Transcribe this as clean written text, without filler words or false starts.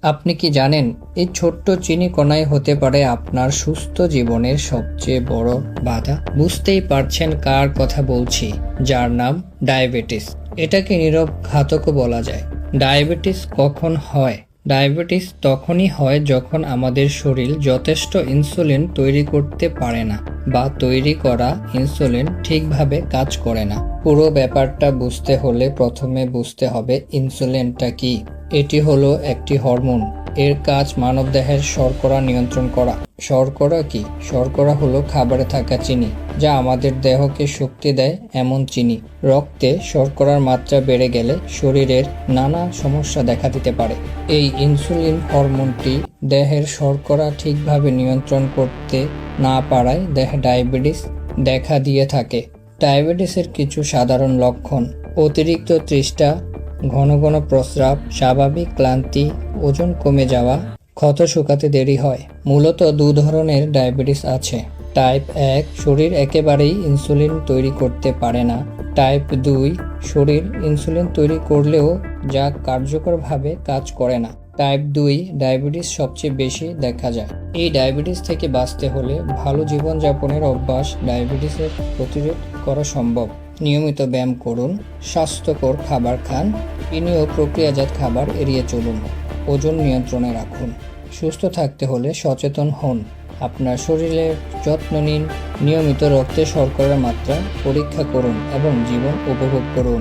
আপনি কি জানেন এই ছোট্ট চিনি কণাই হতে পারে আপনার সুস্থ জীবনের সবচেয়ে বড় বাধা? বুঝতেই পারছেন কার কথা বলছি, যার নাম ডায়াবেটিস। এটাকে নীরব ঘাতকও বলা যায়। ডায়াবেটিস কখন হয়? ডায়াবেটিস তখনই হয় যখন আমাদের শরীর যথেষ্ট ইনসুলিন তৈরি করতে পারে না, বা তৈরি করা ইনসুলিন ঠিকভাবে কাজ করে না। পুরো ব্যাপারটা বুঝতে হলে প্রথমে বুঝতে হবে ইনসুলিনটা কি। এটি হলো একটি হরমোন। এর কাজ মানবদেহের শর্করা নিয়ন্ত্রণ করা। শর্করা কি? শর্করা হলো খাবারে থাকা চিনি, যা আমাদের দেহকে শক্তি দেয় এমন চিনি। রক্তে শর্করার মাত্রা বেড়ে গেলে শরীরের নানা সমস্যা দেখা দিতে পারে। এই ইনসুলিন হরমোনটি দেহের শর্করা ঠিকভাবে নিয়ন্ত্রণ করতে না পারায় দেহে ডায়াবেটিস দেখা দিয়ে থাকে। ডায়াবেটিসের কিছু সাধারণ লক্ষণ: অতিরিক্ত তৃষ্ণা, ঘন ঘন প্রস্রাব, স্বাভাবিক ক্লান্তি, ওজন কমে যাওয়া, ক্ষত শুকাতে দেরি হয়। মূলত দু ধরনের ডায়াবেটিস আছে। টাইপ 1, শরীর একেবারেই ইনসুলিন তৈরি করতে পারে না। টাইপ 2, শরীর ইনসুলিন তৈরি করলেও যা কার্যকরভাবে কাজ করে না। টাইপ 2 ডায়াবেটিস সবচেয়ে বেশি দেখা যায়। এই ডায়াবেটিস থেকে বাঁচতে হলে ভালো জীবনযাপনের অভ্যাস ডায়াবেটিসের প্রতিরোধ করা সম্ভব। নিয়মিত ব্যায়াম করুন, স্বাস্থ্যকর খাবার খান, চিনি ও প্রক্রিয়াজাত খাবার এড়িয়ে চলুন, ওজন নিয়ন্ত্রণে রাখুন। সুস্থ থাকতে হলে সচেতন হন, আপনার শরীরের যত্ন নিন, নিয়মিত রক্তে শর্করার মাত্রা পরীক্ষা করুন এবং জীবন উপভোগ করুন।